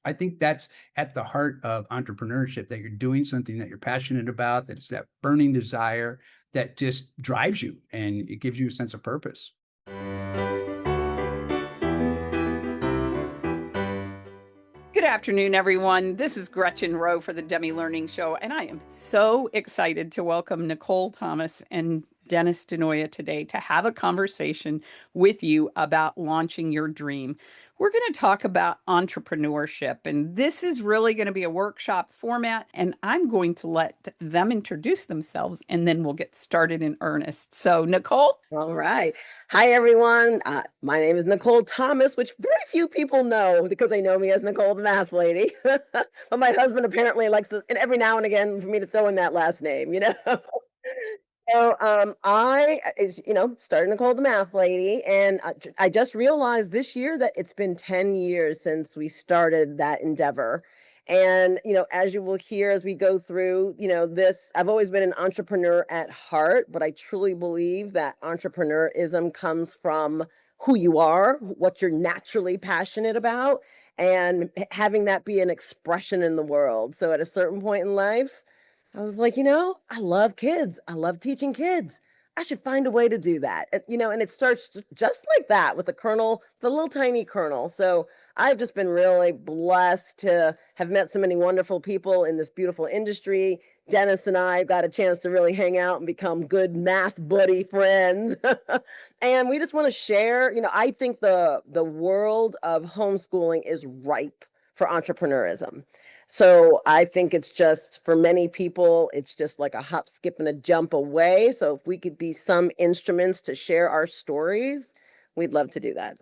I think that's at the heart of entrepreneurship, that you're doing something that you're passionate about, that's that burning desire that just drives you and it gives you a sense of purpose. Good afternoon, everyone. This is Gretchen Rowe for the Demi Learning Show, and I am so excited to welcome Nicole Thomas and Dennis DiNoia today to have a conversation with you about launching your dream. We're going to talk about entrepreneurship, and this is really going to be a workshop format, and I'm going to let them introduce themselves, and then we'll get started in earnest. So, Nicole? All right. Hi, everyone. My name is Nicole Thomas, which very few people know because they know me as Nicole the Math Lady. But my husband apparently likes to, and every now and again for me to throw in that last name. So started Nicole the Math Lady, and I just realized this year that it's been 10 years since we started that endeavor. And, as you will hear as we go through, this, I've always been an entrepreneur at heart, but I truly believe that entrepreneurism comes from who you are, what you're naturally passionate about, and having that be an expression in the world. So at a certain point in life, I was like, I love kids. I love teaching kids. I should find a way to do that. And it starts just like that with the kernel, the little tiny kernel. So I've just been really blessed to have met so many wonderful people in this beautiful industry. Dennis and I got a chance to really hang out and become good math buddy friends. And we just want to share, I think the world of homeschooling is ripe for entrepreneurism. So I think it's just for many people, it's just like a hop, skip, and a jump away. So if we could be some instruments to share our stories, we'd love to do that.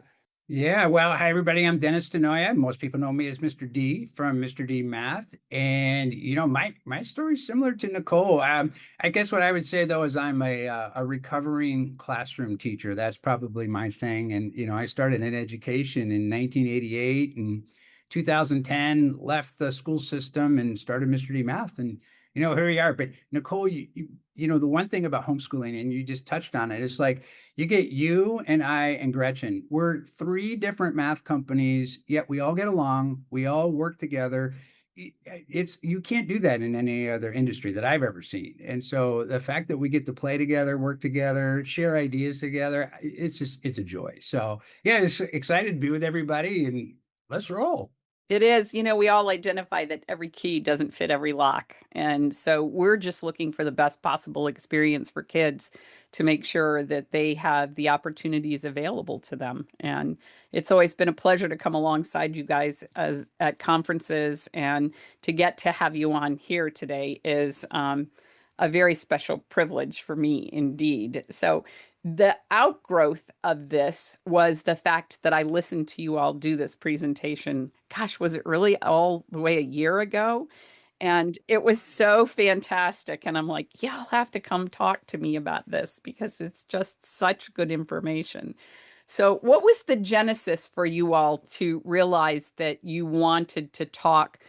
Yeah, well, hi everybody. I'm Dennis DiNoia. Most people know me as Mr. D from Mr. D Math, and my story's similar to Nicole. I guess what I would say though is I'm a recovering classroom teacher. That's probably my thing. And I started in education in 1988, and 2010 left the school system and started Mr. D Math, and here we are. But Nicole, the one thing about homeschooling, and you just touched on it, it's like you get you and I and Gretchen. We're three different math companies, yet we all get along. We all work together. You can't do that in any other industry that I've ever seen. And so the fact that we get to play together, work together, share ideas together, it's a joy. So yeah, it's excited to be with everybody, and let's roll. It is, we all identify that every key doesn't fit every lock. And so we're just looking for the best possible experience for kids to make sure that they have the opportunities available to them. And it's always been a pleasure to come alongside you guys at conferences, and to get to have you on here today is a very special privilege for me indeed. So the outgrowth of this was the fact that I listened to you all do this presentation. Gosh, was it really all the way a year ago? And it was so fantastic. And I'm like, yeah, I'll have to come talk to me about this because it's just such good information. So, what was the genesis for you all to realize that you wanted to talk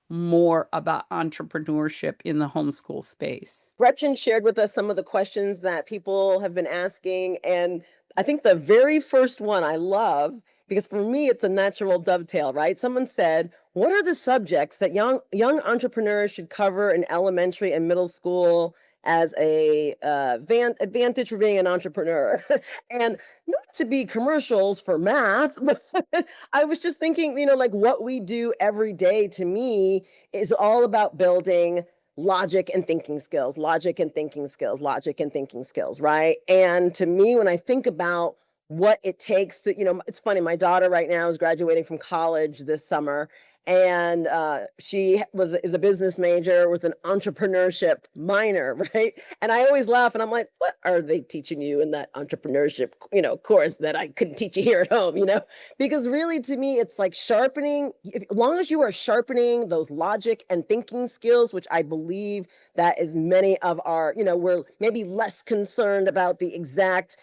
more about entrepreneurship in the homeschool space? Gretchen shared with us some of the questions that people have been asking. And I think the very first one I love, because for me, it's a natural dovetail, right? Someone said, what are the subjects that young entrepreneurs should cover in elementary and middle school as a advantage for being an entrepreneur? And not to be commercials for math, but I was just thinking, like what we do every day to me is all about building logic and thinking skills, logic and thinking skills, logic and thinking skills, right? And to me, when I think about what it takes to, it's funny, my daughter right now is graduating from college this summer, and she is a business major with an entrepreneurship minor, right? And I always laugh, and I'm like, what are they teaching you in that entrepreneurship, course that I couldn't teach you here at home, Because really, to me, it's like sharpening. As long as you are sharpening those logic and thinking skills, which I believe that is many of our, we're maybe less concerned about the exact,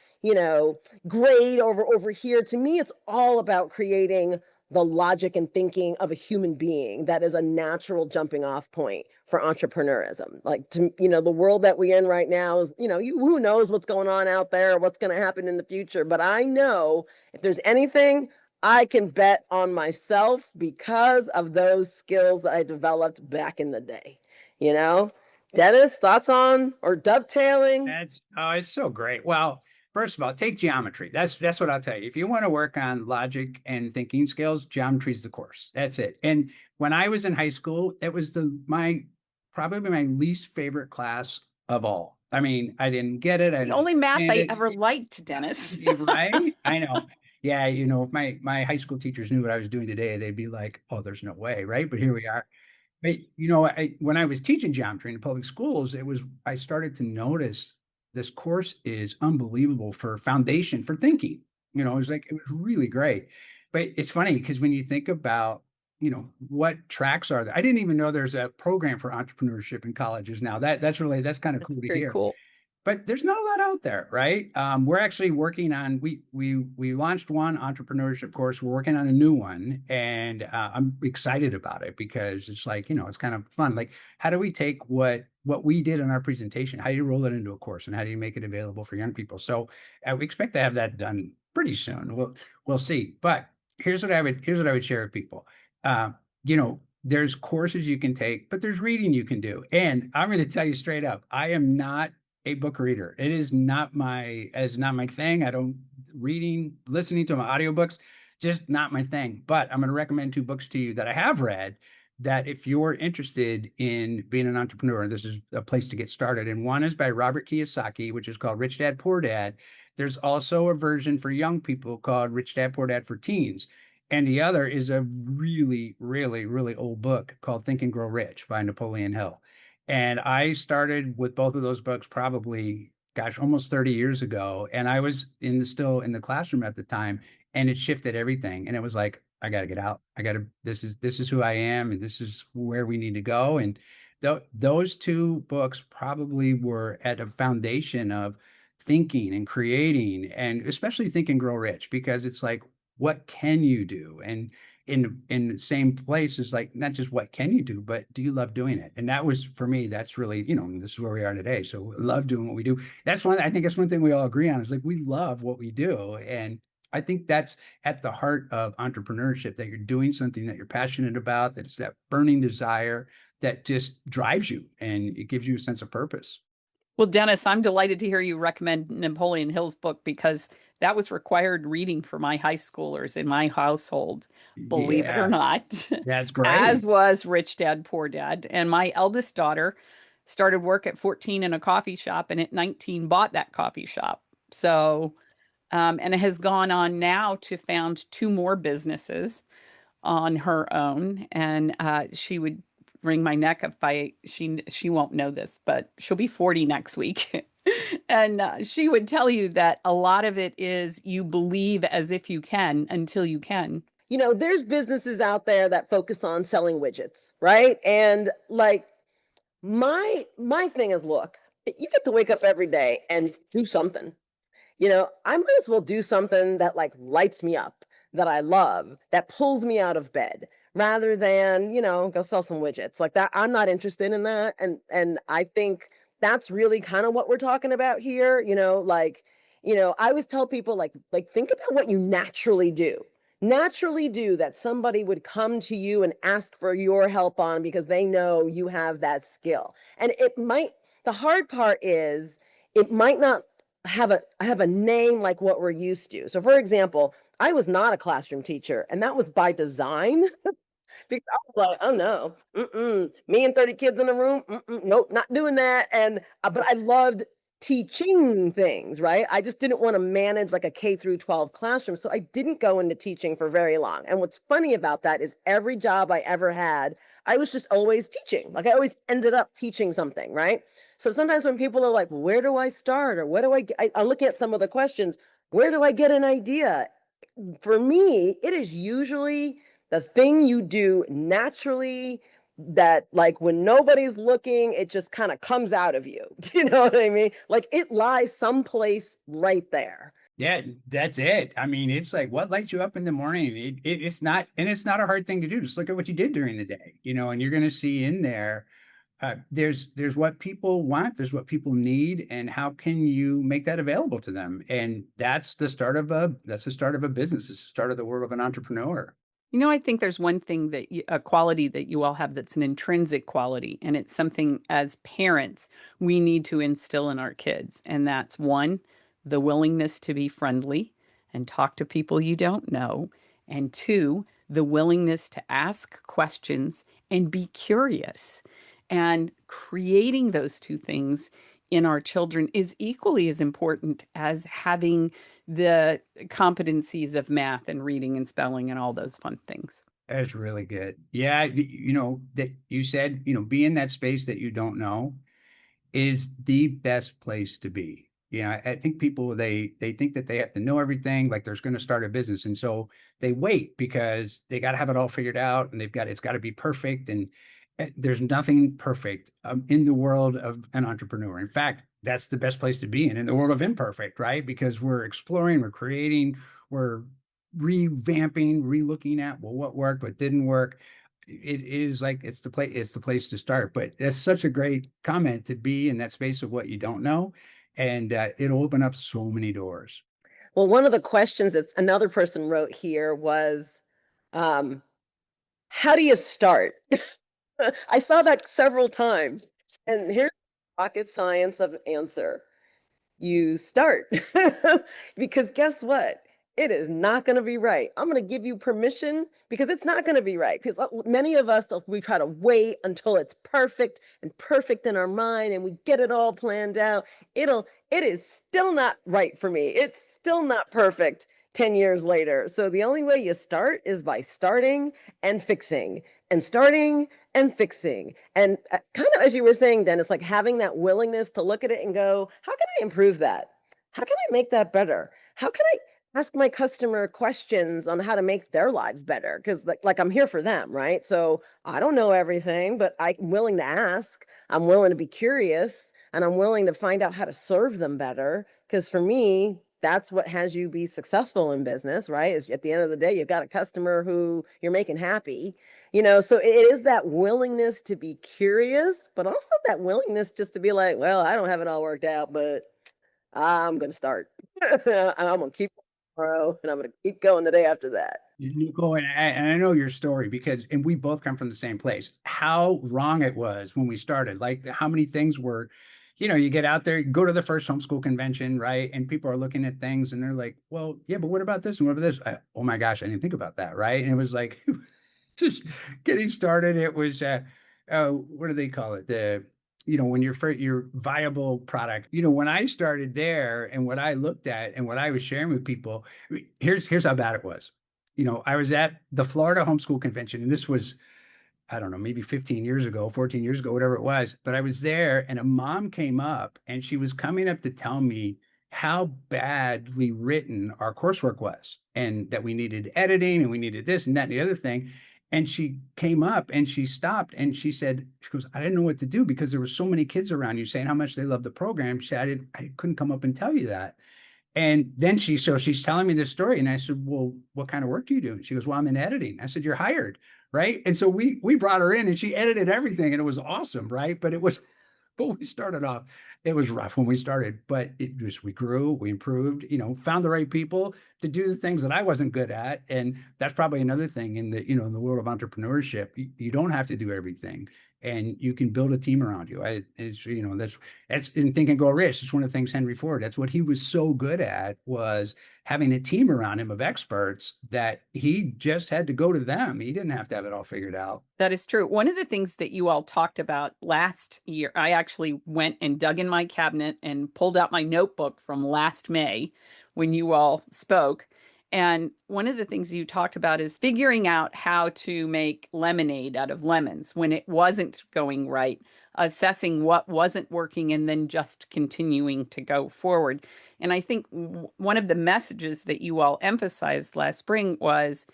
grade over here. To me, it's all about creating the logic and thinking of a human being that is a natural jumping off point for entrepreneurism. Like, the world that we're in right now is, who knows what's going on out there, what's going to happen in the future. But I know if there's anything I can bet on myself because of those skills that I developed back in the day, you know? Dennis, thoughts on or dovetailing? It's so great. Well, first of all, take geometry. That's what I'll tell you. If you want to work on logic and thinking skills, geometry is the course. That's it. And when I was in high school, it was my probably my least favorite class of all. I mean, I didn't get it. It's I the didn't only math understand I it. ever liked, Dennis. Right? I know. Yeah, if my high school teachers knew what I was doing today, they'd be like, "Oh, there's no way," right? But here we are. But when I was teaching geometry in the public schools, I started to notice this course is unbelievable for foundation for thinking. It was really great. But it's funny because when you think about, what tracks are there, I didn't even know there's a program for entrepreneurship in colleges now. That's kind of That's cool to very hear. cool. But there's not a lot out there, right? We're actually working on we launched one entrepreneurship course. We're working on a new one, and I'm excited about it because it's like, it's kind of fun. Like, how do we take what we did in our presentation? How do you roll it into a course, and how do you make it available for young people? So we expect to have that done pretty soon. We'll see. But here's what I would share with people. Uh, there's courses you can take, but there's reading you can do. And I'm going to tell you straight up, I am not a book reader. It's not my thing. I don't listening to my audiobooks, just not my thing. But I'm going to recommend two books to you that I have read that if you're interested in being an entrepreneur, this is a place to get started. And one is by Robert Kiyosaki, which is called Rich Dad Poor Dad. There's also a version for young people called Rich Dad Poor Dad for Teens. And the other is a really, really, really old book called Think and Grow Rich by Napoleon Hill. And I started with both of those books probably, gosh, almost 30 years ago. And I was still in the classroom at the time, and it shifted everything. And it was like, I got to get out. This is who I am, and this is where we need to go. And those two books probably were at a foundation of thinking and creating, and especially Think and Grow Rich, because it's like, what can you do? And in the same place is like, not just what can you do, but do you love doing it? And that was, for me, that's really, this is where we are today. So love doing what we do. I think that's one thing we all agree on, is like, we love what we do. And I think that's at the heart of entrepreneurship, that you're doing something that you're passionate about, that's that burning desire that just drives you, and it gives you a sense of purpose. Well, Dennis, I'm delighted to hear you recommend Napoleon Hill's book because that was required reading for my high schoolers in my household, believe it or Yeah, not, that's as great. was Rich Dad, Poor Dad. And my eldest daughter started work at 14 in a coffee shop and at 19 bought that coffee shop. So, and it has gone on now to found two more businesses on her own, and she would wring my neck if she won't know this, but she'll be 40 next week. And she would tell you that a lot of it is you believe as if you can until you can. There's businesses out there that focus on selling widgets, right? And like my thing is, look, you get to wake up every day and do something. I might as well do something that like lights me up, that I love, that pulls me out of bed, rather than, go sell some widgets like that. I'm not interested in that. And I think that's really kind of what we're talking about here. I always tell people like think about what you naturally do that somebody would come to you and ask for your help on because they know you have that skill. And the hard part is it might not have a name like what we're used to. So for example, I was not a classroom teacher, and that was by design. Because I was like, "Oh, no. Me and 30 kids in a room? Nope, not doing that." But I loved teaching things, right? I just didn't wanna manage, like, a K through 12 classroom, so I didn't go into teaching for very long. And what's funny about that is every job I ever had, I was just always teaching. Like, I always ended up teaching something, right? So sometimes when people are like, "Well, where do I start?" Or, "What do I get?" I look at some of the questions, "Where do I get an idea?" For me, it is usually the thing you do naturally, that like when nobody's looking, it just kind of comes out of you. Do you know what I mean? Like it lies someplace right there. Yeah, that's it. I mean, it's like, what lights you up in the morning? It's not a hard thing to do. Just look at what you did during the day, and you're going to see in there There's what people want, there's what people need, and how can you make that available to them? And that's the start of a business. It's the start of the world of an entrepreneur. I think there's one thing a quality that you all have that's an intrinsic quality, and it's something as parents we need to instill in our kids. And that's one, the willingness to be friendly and talk to people you don't know. And two, the willingness to ask questions and be curious. And creating those two things in our children is equally as important as having the competencies of math and reading and spelling and all those fun things. That's really good. Yeah, that you said, be in that space that you don't know is the best place to be. I think people they think that they have to know everything, like there's going to start a business, and so they wait because they got to have it all figured out, and it's got to be perfect, and there's nothing perfect in the world of an entrepreneur. In fact, that's the best place to be in the world of imperfect, right? Because we're exploring, we're creating, we're revamping, relooking at what worked, what didn't work. It is like it's the place to start. But that's such a great comment, to be in that space of what you don't know, and it'll open up so many doors. Well, one of the questions that another person wrote here was, um, how do you start? I saw that several times. And here's the rocket science of answer. You start. Because guess what? It is not going to be right. I'm going to give you permission because it's not going to be right. Because many of us, we try to wait until it's perfect and perfect in our mind and we get it all planned out. It is still not right for me. It's still not perfect 10 years later. So the only way you start is by starting and fixing and starting and fixing. And kind of as you were saying, Dennis, like having that willingness to look at it and go, how can I improve that? How can I make that better? How can I ask my customer questions on how to make their lives better? Because like I'm here for them, right? So I don't know everything, but I'm willing to ask. I'm willing to be curious, and I'm willing to find out how to serve them better. Because for me, that's what has you be successful in business, right? Is at the end of the day, you've got a customer who you're making happy. So it is that willingness to be curious, but also that willingness just to be like, well, I don't have it all worked out, but I'm going to start. I'm going to keep tomorrow, and I'm going to keep going the day after that. Nicole, and I know your story and we both come from the same place. How wrong it was when we started, like how many things were, you get out there, you go to the first homeschool convention, right? And people are looking at things and they're like, well, yeah, but what about this and what about this? Oh my gosh, I didn't think about that, right? And it was like, just getting started. It was, what do they call it? When your viable product, when I started there and what I looked at and what I was sharing with people, here's how bad it was. I was at the Florida Homeschool Convention, and this was, I don't know, maybe 15 years ago, 14 years ago, whatever it was. But I was there, and a mom came up, and she was coming up to tell me how badly written our coursework was, and that we needed editing, and we needed this and that and the other thing. And she came up and she stopped and she goes, I didn't know what to do because there were so many kids around you saying how much they love the program. She said, I couldn't come up and tell you that. And then she's telling me this story, and I said, well, what kind of work do you do? And she goes, well, I'm in editing. I said, you're hired, right? And so we brought her in, and she edited everything, and it was awesome, right? But we started off, it was rough when we started, but we grew, we improved, found the right people to do the things that I wasn't good at. And that's probably another thing in in the world of entrepreneurship. You don't have to do everything, and you can build a team around you. That's in Think and Go Rich. It's one of the things Henry Ford, that's what he was so good at, was having a team around him of experts that he just had to go to them. He didn't have to have it all figured out. That is true. One of the things that you all talked about last year, I actually went and dug in my cabinet and pulled out my notebook from last May when you all spoke. And one of the things you talked about is figuring out how to make lemonade out of lemons when it wasn't going right, assessing what wasn't working, and then just continuing to go forward. And I think one of the messages that you all emphasized last spring was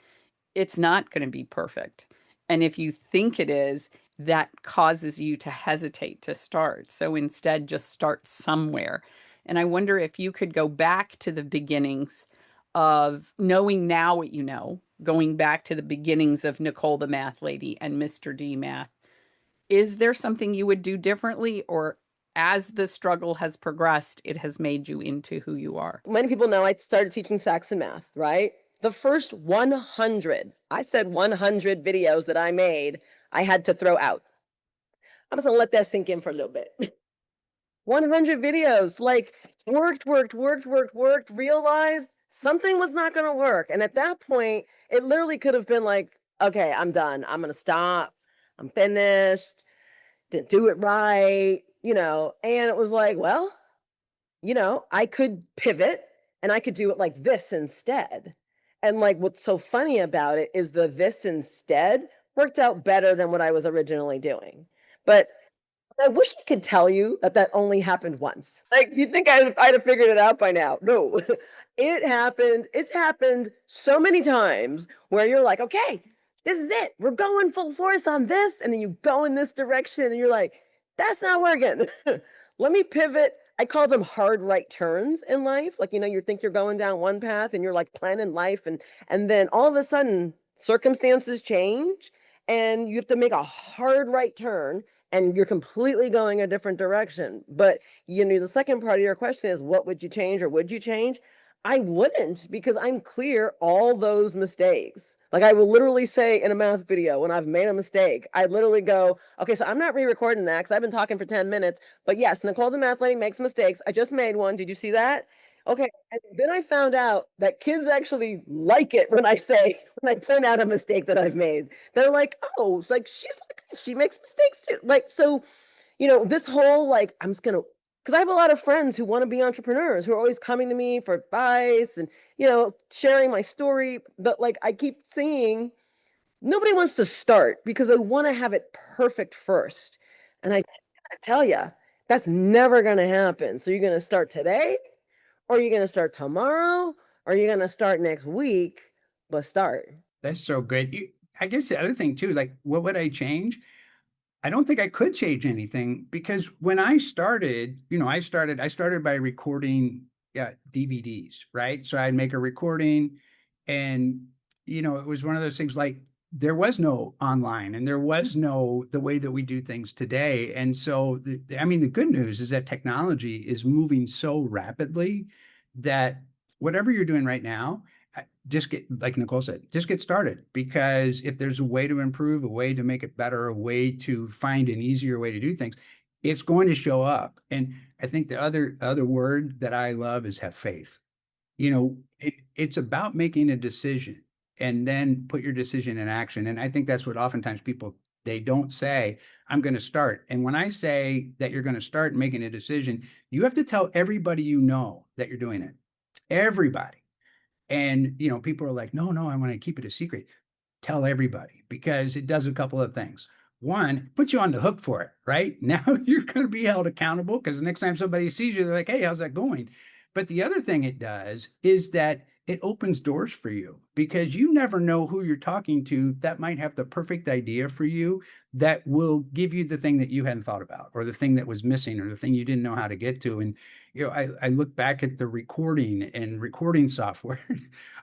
it's not going to be perfect. And if you think it is, that causes you to hesitate to start. So instead, just start somewhere. And I wonder if you could go back to the beginnings of knowing now what you know, going back to the beginnings of Nicole the math lady and Mr. D math. is there something you would do differently, or as the struggle has progressed, it has made you into who you are? Many people know I started teaching Saxon math, right? The first 100, I said 100 videos that I made, I had to throw out. I'm just gonna let that sink in for a little bit. 100 videos, like worked, realized something was not gonna work. And at that point, it literally could have been like, okay, I'm done. I'm gonna stop. I'm finished. Didn't do it right, And it was like, well, I could pivot and I could do it like this instead. And like what's so funny about it is the this instead worked out better than what I was originally doing. But I wish I could tell you that that only happened once. Like, you think I'd have figured it out by now? No, it happened. It's happened so many times where you're like, okay, this is it. We're going full force on this. And then you go in this direction and you're like, that's not working. Let me pivot. I call them hard right turns in life. Like, you think you're going down one path and you're like planning life. And then all of a sudden circumstances change and you have to make a hard right turn and you're completely going a different direction. But the second part of your question is what would you change or would you change? I wouldn't because I'm clear all those mistakes. Like I will literally say in a math video when I've made a mistake, I literally go, okay, so I'm not re-recording that because I've been talking for 10 minutes. But yes, Nicole the math lady makes mistakes. I just made one. Did you see that? Okay. And then I found out that kids actually like it when I point out a mistake that I've made. They're like, oh, it's like she's like she makes mistakes too. Like, so, this whole like, I'm just gonna because I have a lot of friends who want to be entrepreneurs who are always coming to me for advice and, sharing my story. But like I keep seeing nobody wants to start because they want to have it perfect first. And I gotta tell you, that's never gonna happen. So you're gonna start today, or you're gonna start tomorrow, or you're gonna start next week, but start. That's so good. I guess the other thing too, like what would I change? I don't think I could change anything because when I started, I started by recording DVDs, right? So I'd make a recording and it was one of those things like there was no online and there was no the way that we do things today. And so I mean the good news is that technology is moving so rapidly that whatever you're doing right now, just get, like Nicole said, just get started because if there's a way to improve, a way to make it better, a way to find an easier way to do things, it's going to show up. And I think the other word that I love is have faith. It's about making a decision and then put your decision in action. And I think that's what oftentimes people they don't say, I'm going to start. And when I say that you're going to start making a decision, you have to tell everybody you know that you're doing it. Everybody. And, people are like, no, I want to keep it a secret. Tell everybody because it does a couple of things. One, put you on the hook for it, right? Now you're going to be held accountable because the next time somebody sees you, they're like, hey, how's that going? But the other thing it does is that it opens doors for you because you never know who you're talking to that might have the perfect idea for you that will give you the thing that you hadn't thought about or the thing that was missing or the thing you didn't know how to get to. And I look back at the recording and recording software.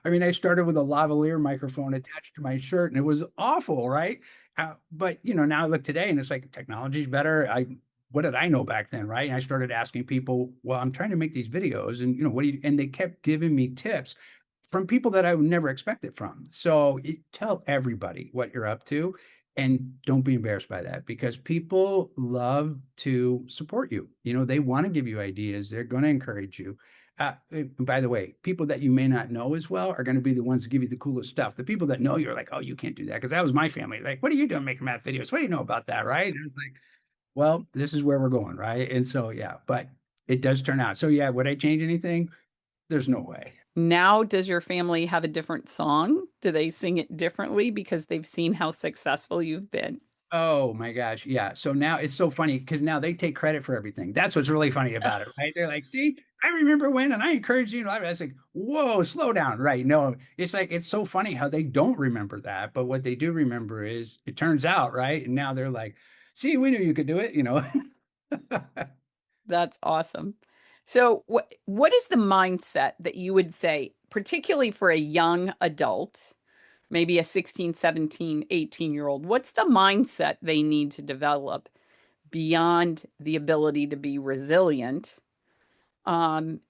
I mean, I started with a lavalier microphone attached to my shirt, and it was awful, right? But now I look today, and it's like technology's better. What did I know back then, right? And I started asking people, well, I'm trying to make these videos, and what do you? And they kept giving me tips from people that I would never expect it from. So tell everybody what you're up to. And don't be embarrassed by that because people love to support you. They want to give you ideas. They're going to encourage you. And by the way, people that you may not know as well are going to be the ones that give you the coolest stuff. The people that know you're like, oh, you can't do that because that was my family. Like, what are you doing making math videos? What do you know about that, right? And it's like, well, this is where we're going, right? And so, yeah, but it does turn out. So, yeah, would I change anything? There's no way. Now, does your family have a different song? Do they sing it differently because they've seen how successful you've been? Oh my gosh. Yeah. So now it's so funny because now they take credit for everything. That's what's really funny about it, right? They're like, see, I remember when, and I encourage you. I was like, whoa, slow down. Right. No, it's like, it's so funny how they don't remember that. But what they do remember is it turns out, right? And now they're like, see, we knew you could do it. That's awesome. So what is the mindset that you would say, particularly for a young adult maybe a 16, 17, 18-year-old? What's the mindset they need to develop beyond the ability to be resilient? Um,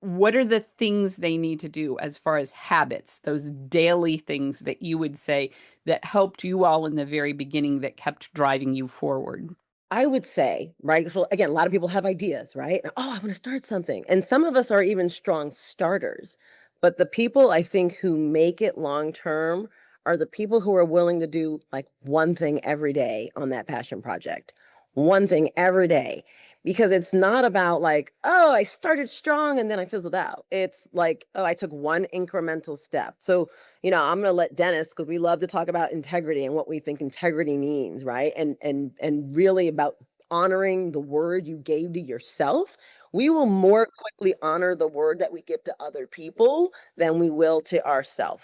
what are the things they need to do as far as habits, those daily things that you would say that helped you all in the very beginning that kept driving you forward? I would say, right? So again, a lot of people have ideas, right? Oh, I want to start something. And some of us are even strong starters. But the people I think who make it long term are the people who are willing to do like one thing every day on that passion project. One thing every day. Because it's not about like, oh, I started strong and then I fizzled out. It's like, oh, I took one incremental step. So I'm going to let Dennis, because we love to talk about integrity and what we think integrity means, right? And really about honoring the word you gave to yourself. We will more quickly honor the word that we give to other people than we will to ourselves.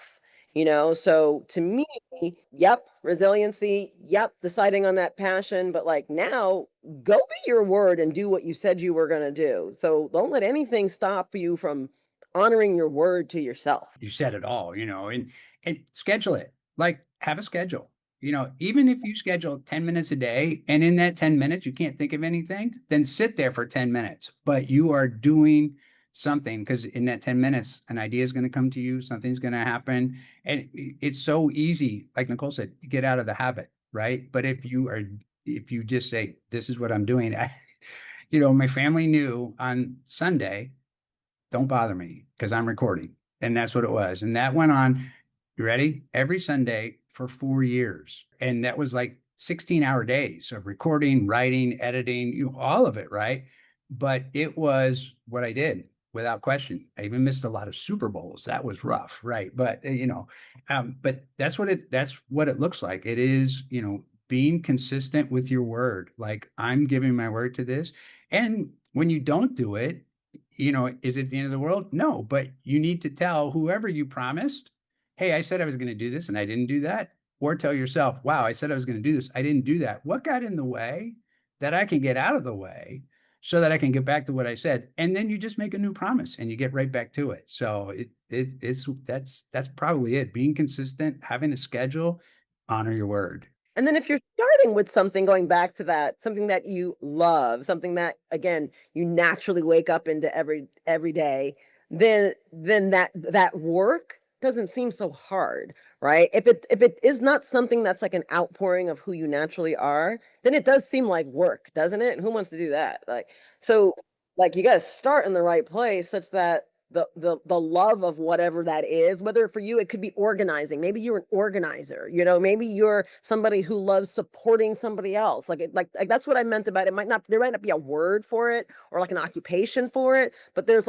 So to me, yep, resiliency, yep, deciding on that passion, but like now go be your word and do what you said you were going to do. So don't let anything stop you from honoring your word to yourself. You said it all, and schedule it. Like have a schedule. Even if you schedule 10 minutes a day and in that 10 minutes you can't think of anything, then sit there for 10 minutes. But you are doing something because in that 10 minutes, an idea is going to come to you, something's going to happen. And it's so easy, like Nicole said, get out of the habit, right? But if you just say, this is what I'm doing, my family knew on Sunday don't bother me because I'm recording. And that's what it was. And that went on, you ready? Every Sunday for 4 years. And that was like 16-hour days of recording, writing, editing, all of it, right? But it was what I did without question. I even missed a lot of Super Bowls. That was rough, right? But but that's what it looks like. It is, being consistent with your word. Like I'm giving my word to this. And when you don't do it, is it the end of the world? No, but you need to tell whoever you promised, hey, I said I was going to do this and I didn't do that. Or tell yourself, wow, I said I was going to do this. I didn't do that. What got in the way that I can get out of the way so that I can get back to what I said? And then you just make a new promise and you get right back to it. So that's probably it. Being consistent, having a schedule, honor your word. And then if you're starting with something, going back to that, something that you love, something that again you naturally wake up into every day, then that work doesn't seem so hard, right? If it is not something that's like an outpouring of who you naturally are, then it does seem like work, doesn't it? And who wants to do that? So like you got to start in the right place such that the love of whatever that is, whether for you it could be organizing, maybe you're an organizer, maybe you're somebody who loves supporting somebody else, like that's what I meant about it. There might not be a word for it or like an occupation for it, but there's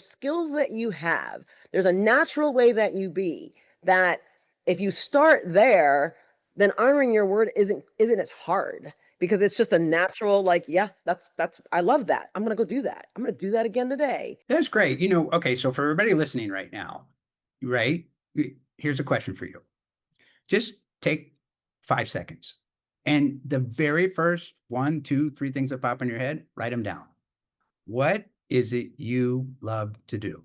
skills that you have, there's a natural way that you be, that if you start there, then honoring your word isn't as hard, because it's just a natural, like, yeah, that's I love that, I'm gonna go do that, I'm gonna do that again today. That's great. Okay, so for everybody listening right now, right? Here's a question for you. Just take 5 seconds. And the very first one, two, three things that pop in your head, write them down. What is it you love to do?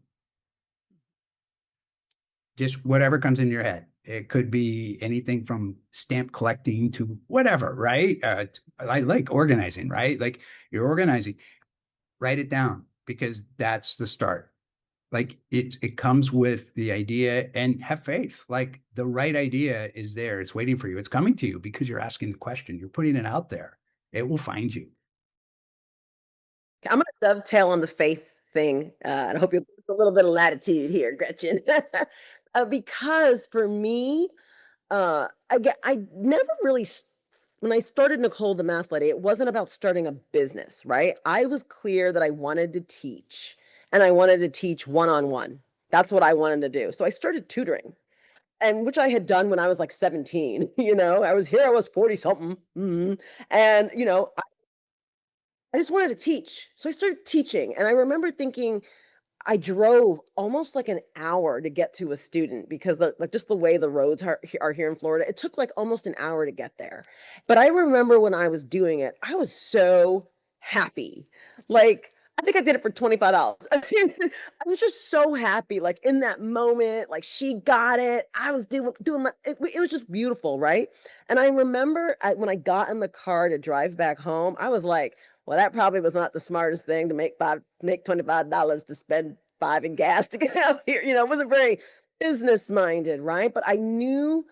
Just whatever comes in your head. It could be anything from stamp collecting to whatever, right? I like organizing, right? Like you're organizing, write it down because that's the start. Like it comes with the idea, and have faith. Like the right idea is there. It's waiting for you. It's coming to you because you're asking the question. You're putting it out there. It will find you. I'm gonna dovetail on the faith thing, and I hope you'll give us a little bit of latitude here, Gretchen. Because for me, I never really when I started Nicole the Math Lady, it wasn't about starting a business, right? I was clear that I wanted to teach, and I wanted to teach one-on-one. That's what I wanted to do. So I started tutoring, and which I had done when I was like 17. I was 40 something. And I just wanted to teach. So I started teaching. And I remember thinking, I drove almost like an hour to get to a student because just the way the roads are here in Florida, it took like almost an hour to get there. But I remember when I was doing it, I was so happy. Like I think I did it for $25. I mean, I was just so happy, like in that moment, like she got it. I was doing my, it was just beautiful, right? And I remember when I got in the car to drive back home, I was like, well, that probably was not the smartest thing to make $25 to spend five in gas to get out here. It wasn't very business minded, right? But I knew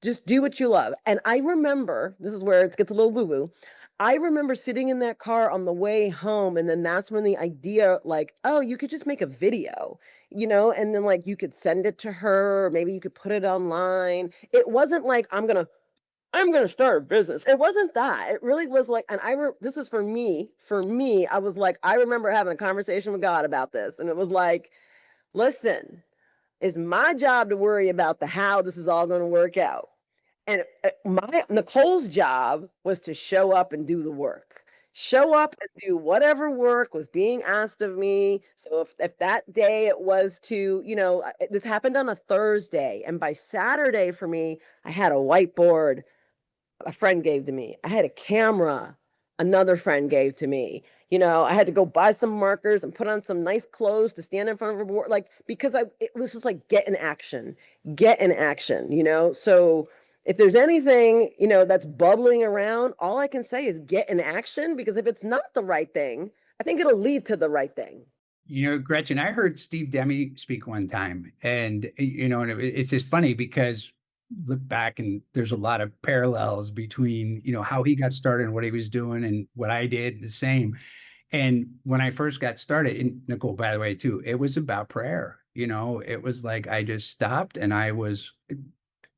just do what you love. And I remember, this is where it gets a little woo woo. I remember sitting in that car on the way home, and then that's when the idea, like, oh, you could just make a video, and then like you could send it to her, or maybe you could put it online. It wasn't like I'm gonna start a business. It wasn't that. It really was like, and this is for me. For me, I was like, I remember having a conversation with God about this, and it was like, listen, it's my job to worry about the how this is all going to work out. And my Nicole's job was to show up and do the work. Show up and do whatever work was being asked of me. So if that day it was to, this happened on a Thursday, and by Saturday for me, I had a whiteboard a friend gave to me. I had a camera another friend gave to me. I had to go buy some markers and put on some nice clothes to stand in front of a board, like because it was just like get in action. So if there's anything that's bubbling around, all I can say is get in action, because if it's not the right thing, I think it'll lead to the right thing. Gretchen, I heard Steve Demi speak one time, and and it's just funny because look back and there's a lot of parallels between how he got started and what he was doing and what I did the same. And when I first got started, and Nicole, by the way, too, it was about prayer. It was like I just stopped and I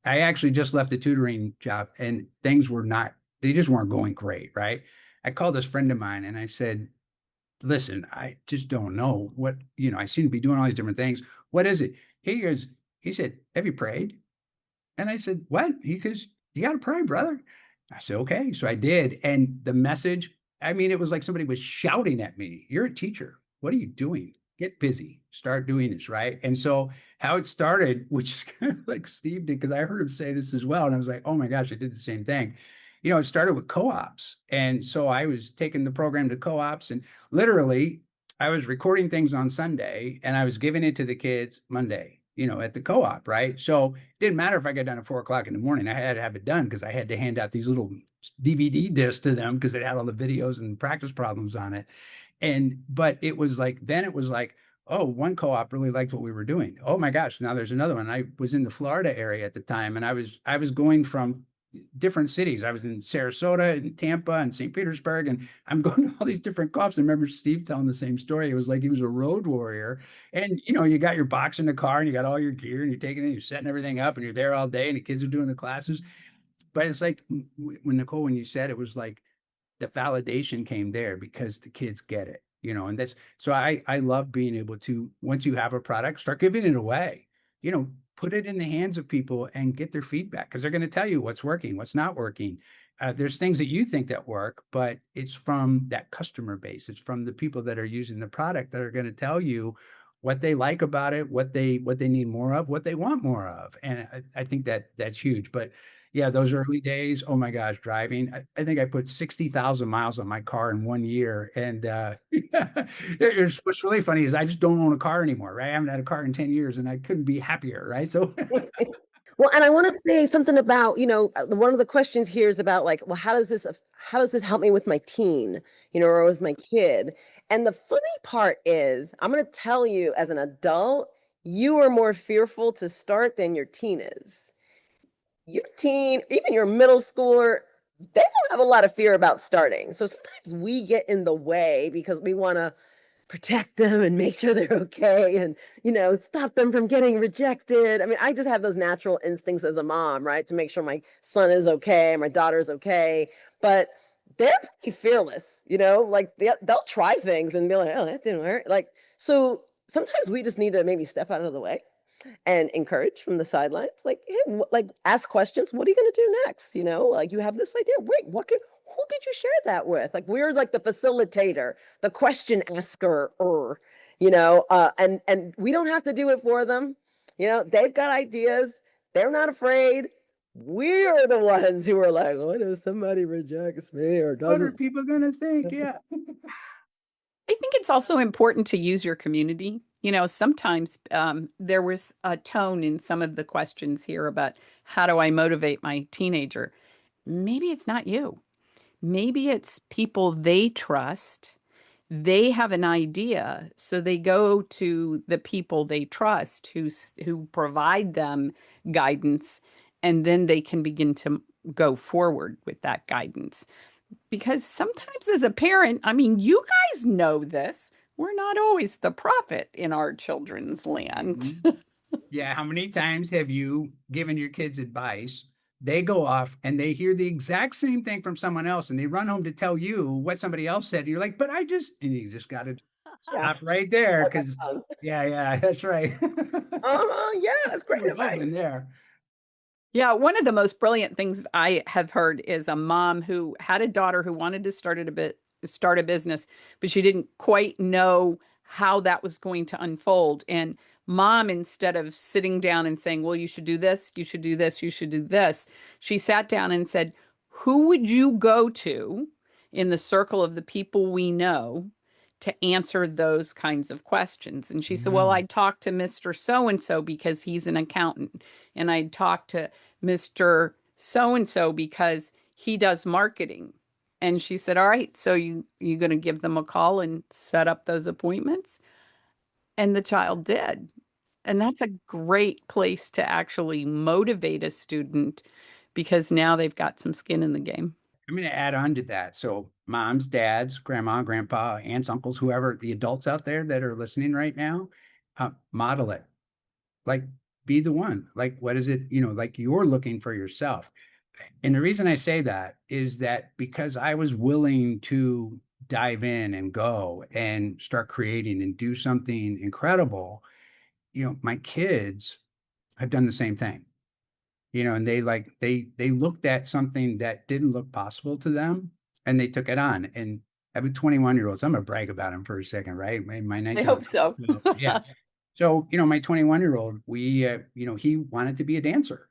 actually just left a tutoring job and things were not, they just weren't going great, right? I called this friend of mine and I said, listen, I just don't know what, I seem to be doing all these different things. What is it? He said, have you prayed? And I said, what? He goes, you got to pray, brother. I said, okay. So I did. And the message, I mean, it was like somebody was shouting at me. You're a teacher. What are you doing? Get busy. Start doing this, right? And so how it started, which is kind of like Steve did, because I heard him say this as well. And I was like, oh my gosh, I did the same thing. It started with co-ops. And so I was taking the program to co-ops, and literally I was recording things on Sunday and I was giving it to the kids Monday, at the co-op, right? So it didn't matter if I got done at 4 o'clock in the morning. I had to have it done because I had to hand out these little DVD discs to them because it had all the videos and practice problems on it. But it was like, then it was like, oh, one co-op really liked what we were doing. Oh my gosh, now there's another one. I was in the Florida area at the time, and I was going from different cities. I was in Sarasota and Tampa and St. Petersburg, and I'm going to all these different co-ops. I remember Steve telling the same story. It was like he was a road warrior. And you got your box in the car and you got all your gear and you're taking it, you're setting everything up and you're there all day and the kids are doing the classes. But it's like when Nicole, when you said it was like the validation came there because the kids get it, and that's so I love being able to, once you have a product, start giving it away, put it in the hands of people and get their feedback, because they're going to tell you what's working, what's not working. There's things that you think that work, but it's from that customer base. It's from the people that are using the product that are going to tell you what they like about it, what they need more of, what they want more of. And I think that's huge. But yeah, those early days, oh my gosh, driving. I think I put 60,000 miles on my car in 1 year. And what's really funny is I just don't own a car anymore, right? I haven't had a car in 10 years and I couldn't be happier, right? So Well, and I want to say something about, one of the questions here is about like, well, how does this help me with my teen, or with my kid? And the funny part is, I'm going to tell you, as an adult, you are more fearful to start than your teen is. Your teen, even your middle schooler, they don't have a lot of fear about starting. So sometimes we get in the way because we want to protect them and make sure they're okay, and stop them from getting rejected. I mean, I just have those natural instincts as a mom, right, to make sure my son is okay, my daughter is okay. But they're pretty fearless, like they'll try things and be like, oh, that didn't work, like. So sometimes we just need to maybe step out of the way and encourage from the sidelines, like, hey, like, ask questions. What are you going to do next? Like, you have this idea. Wait, who could you share that with? Like, we're like the facilitator, the question asker, and we don't have to do it for them. They've got ideas. They're not afraid. We are the ones who are like, what if somebody rejects me or what are doesn't? people going to think? Yeah. I think it's also important to use your community. You know, sometimes there was a tone in some of the questions here about how do I motivate my teenager? Maybe it's not you. Maybe it's people they trust. They have an idea, so they go to the people they trust who provide them guidance, and then they can begin to go forward with that guidance. Because sometimes as a parent, I mean, you guys know this, we're not always the prophet in our children's land. Mhm. Yeah, how many times have you given your kids advice? They go off and they hear the exact same thing from someone else and they run home to tell you what somebody else said. And you're like, but I just, and you just got to Yeah. stop right there Oh, that's because, fun. yeah, that's right. Yeah, that's great We've all been advice. there. Yeah, one of the most brilliant things I have heard is a mom who had a daughter who wanted to start a business, but she didn't quite know how that was going to unfold. And mom, instead of sitting down and saying, "Well, you should do this, you should do this, you should do this," she sat down and said, "Who would you go to in the circle of the people we know to answer those kinds of questions?" And she said, "Well, Mm. I'd talk to Mr. So and so because he's an accountant, and I'd talk to Mr. So and so because he does marketing." And she said, "All right, so you going to give them a call and set up those appointments?" And the child did. And that's a great place to actually motivate a student because now they've got some skin in the game. I'm going to add on to that. So, moms, dads, grandma, grandpa, aunts, uncles, whoever, the adults out there that are listening right now, model it. Like, be the one. Like, what is it, like you're looking for yourself. And the reason I say that is that because I was willing to dive in and go and start creating and do something incredible, my kids have done the same thing. And they looked at something that didn't look possible to them and they took it on. And I have 21-year-olds. I'm gonna brag about them for a second, right? My I 19 hope so. yeah. So, my 21-year-old, he wanted to be a dancer,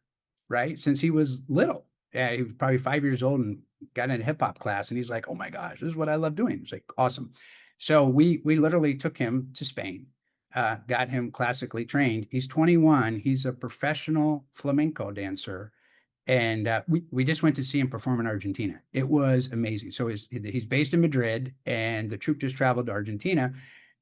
right? Since he was little. Yeah, he was probably 5 years old and got in a hip hop class and he's like, oh my gosh, this is what I love doing. It's like awesome. So we literally took him to Spain, got him classically trained. He's 21. He's a professional flamenco dancer. And we just went to see him perform in Argentina. It was amazing. So he's based in Madrid, and the troupe just traveled to Argentina.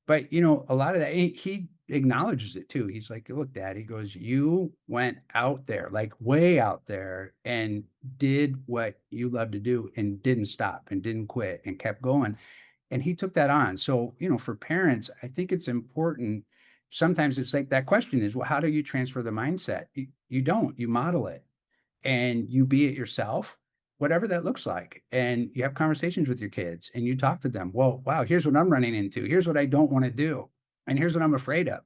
But a lot of that he acknowledges it too. He's like, "Look, Dad," he goes, "You went out there, like way out there, and did what you love to do, and didn't stop, and didn't quit, and kept going." And he took that on. So, for parents, I think it's important. Sometimes it's like that question is, well, how do you transfer the mindset? You don't. You model it and you be it yourself, whatever that looks like. And you have conversations with your kids and you talk to them. Well, wow, here's what I'm running into. Here's what I don't want to do. And here's what I'm afraid of.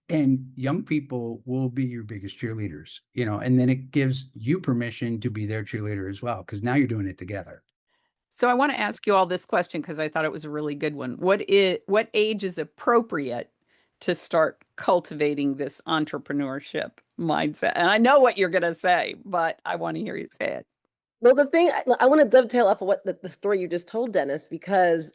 And young people will be your biggest cheerleaders, and then it gives you permission to be their cheerleader as well, because now you're doing it together. So I want to ask you all this question because I thought it was a really good one. What age is appropriate to start cultivating this entrepreneurship mindset? And I know what you're going to say, but I want to hear you say it. Well, the thing I want to dovetail off of what the story you just told, Dennis, because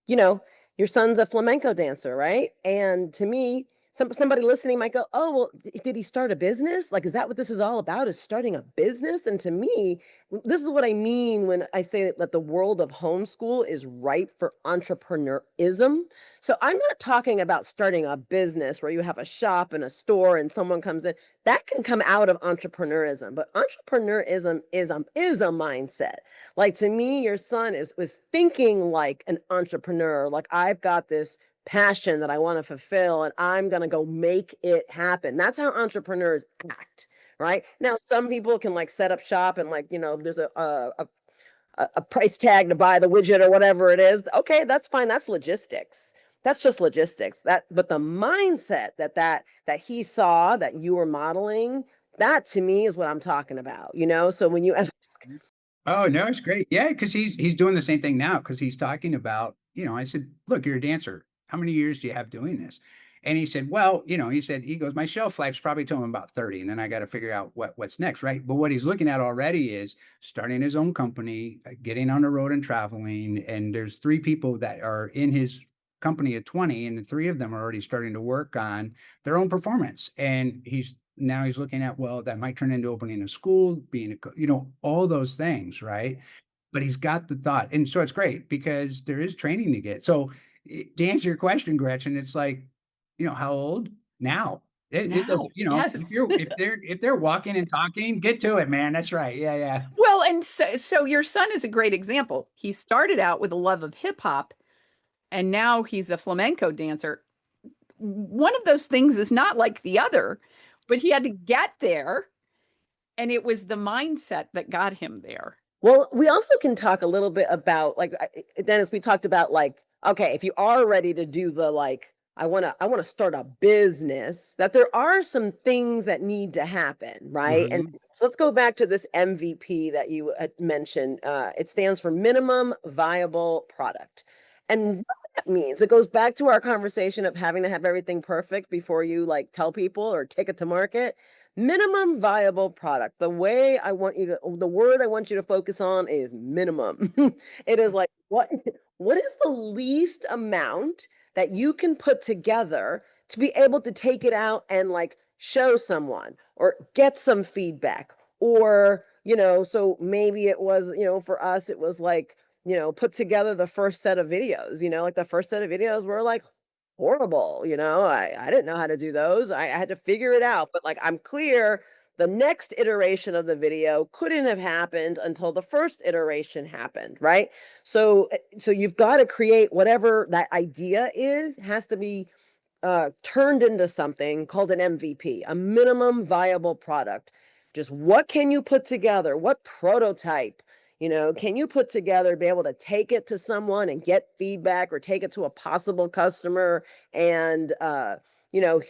you know, your son's a flamenco dancer, right? And to me, somebody listening might go, "Oh, well, did he start a business? Like, is that what this is all about? Is starting a business?" And to me, this is what I mean when I say that the world of homeschool is ripe for entrepreneurism. So I'm not talking about starting a business where you have a shop and a store and someone comes in. That can come out of entrepreneurism, but entrepreneurism is a mindset. Like, to me, your son is was thinking like an entrepreneur. Like, I've got this passion that I want to fulfill and I'm going to go make it happen. That's how entrepreneurs act. Right now, some people can like set up shop and like, there's a price tag to buy the widget or whatever it is. Okay, that's fine. That's logistics. That's just logistics. But the mindset that he saw that you were modeling, that to me is what I'm talking about. So when you ask, Oh, no, it's great. Yeah, because he's doing the same thing now because he's talking about, I said, look, you're a dancer. How many years do you have doing this? And he said, well, he goes, my shelf life's probably till I'm about 30, and then I got to figure out what's next, right? But what he's looking at already is starting his own company, getting on the road and traveling. And there's 3 people that are in his company of 20, and the 3 of them are already starting to work on their own performance. And he's looking at, well, that might turn into opening a school, being all those things, right? But he's got the thought. And so it's great because there is training to get. So to answer your question, Gretchen, it's like, how old? Now. It Now, doesn't, yes. if they're walking and talking, get to it, man. That's right. Yeah, yeah. Well, and so your son is a great example. He started out with a love of hip hop, and now he's a flamenco dancer. One of those things is not like the other, but he had to get there, and it was the mindset that got him there. Well, we also can talk a little bit about like Dennis, we talked about like, okay, if you are ready to do the like, I want to start a business, that there are some things that need to happen, right? And Mhm. so let's go back to this MVP that you had mentioned. It stands for minimum viable product. And what that means, it goes back to our conversation of having to have everything perfect before you like tell people or take it to market. Minimum viable product. The word I want you to focus on is minimum. It is like what is the least amount that you can put together to be able to take it out and like show someone or get some feedback, or so maybe it was, for us it was like, put together the first set of videos, like the first set of videos were like horrible. I didn't know how to do those. I had to figure it out. But like I'm clear the next iteration of the video couldn't have happened until the first iteration happened, right? So you've got to create whatever that idea is, has to be turned into something called an MVP, a minimum viable product. Just what can you put together? What prototype, can you put together, be able to take it to someone and get feedback, or take it to a possible customer and,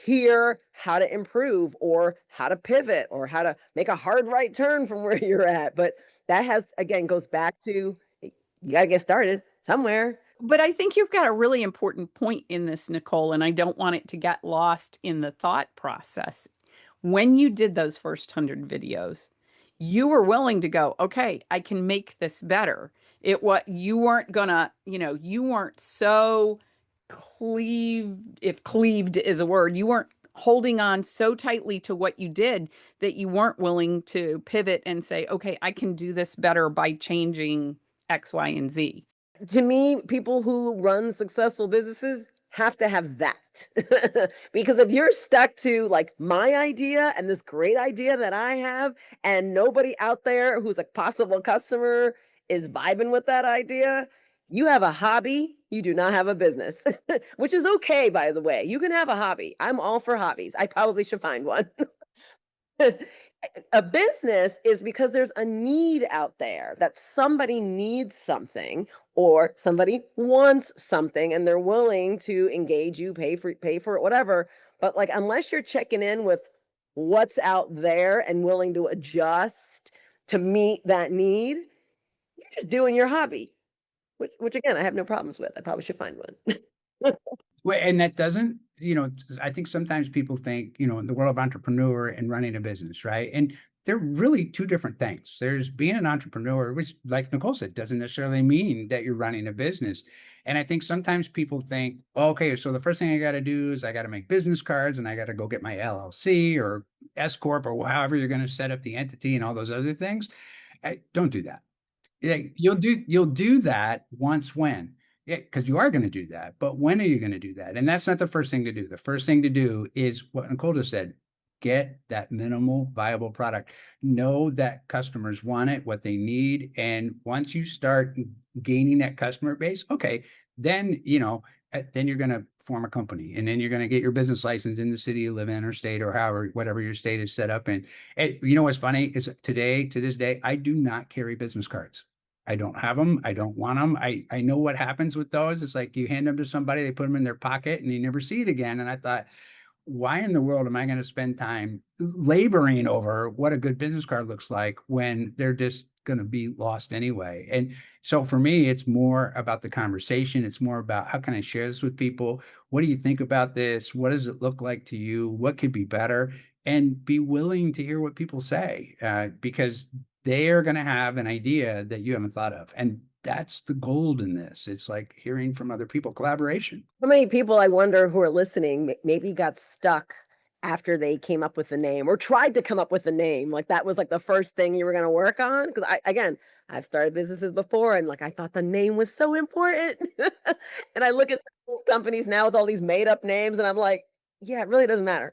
hear how to improve or how to pivot or how to make a hard right turn from where you're at. But that again, goes back to you got to get started somewhere. But I think you've got a really important point in this, Nicole, and I don't want it to get lost in the thought process. When you did those first 100 videos, you were willing to go, okay, I can make this better. You weren't gonna, you weren't so cleaved, if cleaved is a word, you weren't holding on so tightly to what you did that you weren't willing to pivot and say, okay, I can do this better by changing X, Y, and Z. To me, people who run successful businesses have to have that. Because if you're stuck to like my idea and this great idea that I have, and nobody out there who's a possible customer is vibing with that idea, you have a hobby, you do not have a business. Which is okay, by the way. You can have a hobby. I'm all for hobbies. I probably should find one. A business is because there's a need out there, that somebody needs something or somebody wants something and they're willing to engage you, pay for it, whatever. But like unless you're checking in with what's out there and willing to adjust to meet that need, you're just doing your hobby, which again I have no problems with. I probably should find one. Well, and that doesn't, I think sometimes people think, in the world of entrepreneur and running a business, right? And they're really two different things. There's being an entrepreneur, which, like Nicole said, doesn't necessarily mean that you're running a business. And I think sometimes people think, oh, okay, so the first thing I got to do is I got to make business cards and I got to go get my LLC or S Corp or however you're going to set up the entity and all those other things. Don't do that. Yeah, you'll do that once when. Yeah, because you are gonna do that, but when are you gonna do that? And that's not the first thing to do. The first thing to do is what Nicole just said, get that minimal viable product. Know that customers want it, what they need, and once you start gaining that customer base, okay, then, then you're gonna form a company, and then you're gonna get your business license in the city you live in or state or however, whatever your state is set up in. And you know what's funny is to this day, I do not carry business cards. I don't have them. I don't want them. I know what happens with those. It's like you hand them to somebody, they put them in their pocket, and you never see it again. And I thought, why in the world am I going to spend time laboring over what a good business card looks like when they're just going to be lost anyway? And so for me, it's more about the conversation. It's more about how can I share this with people? What do you think about this? What does it look like to you? What could be better? And be willing to hear what people say, because they're going to have an idea that you haven't thought of. And that's the gold in this. It's like hearing from other people, collaboration. How many people I wonder who are listening maybe got stuck after they came up with a name or tried to come up with a name? Like that was like the first thing you were going to work on? Because again, I've started businesses before and like I thought the name was so important. And I look at these companies now with all these made up names and I'm like, yeah, it really doesn't matter.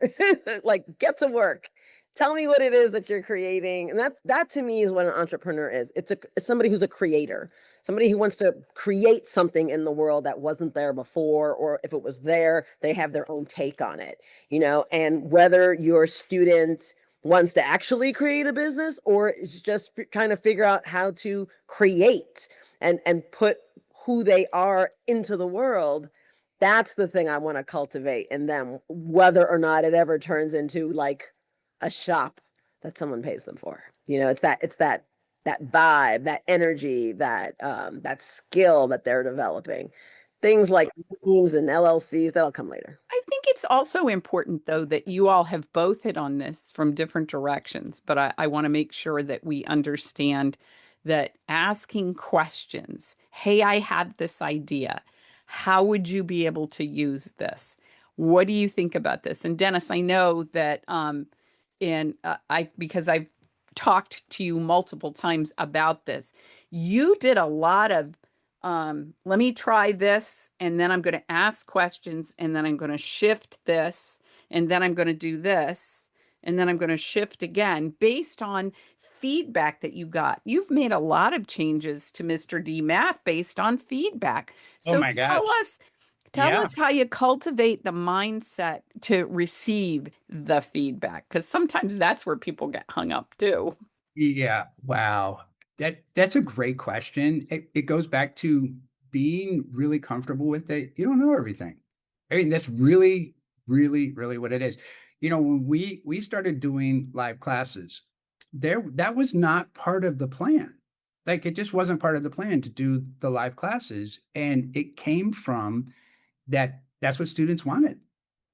Like get to work. Tell me what it is that you're creating. And that to me is what an entrepreneur is. It's somebody who's a creator, somebody who wants to create something in the world that wasn't there before, or if it was there, they have their own take on it, and whether your student wants to actually create a business or is just trying to figure out how to create and put who they are into the world, that's the thing I want to cultivate in them, whether or not it ever turns into like a shop that someone pays them for. It's that vibe, that energy, that skill that they're developing. Things like teams and LLCs, that'll come later. I think it's also important, though, that you all have both hit on this from different directions, but I want to make sure that we understand that asking questions, hey, I had this idea. How would you be able to use this? What do you think about this? And Dennis, I know that because I've talked to you multiple times about this, you did a lot of let me try this, and then I'm going to ask questions, and then I'm going to shift this, and then I'm going to do this, and then I'm going to shift again based on feedback that you got. You've made a lot of changes to Mr. D Math based on feedback. Oh So my gosh. tell Yeah. us how you cultivate the mindset to receive the feedback, because sometimes that's where people get hung up too. Yeah. Wow. That's a great question. It goes back to being really comfortable with that. You don't know everything. I mean, that's really, really, really what it is. When we started doing live classes, that was not part of the plan. Like it just wasn't part of the plan to do the live classes. And it came from that's what students wanted.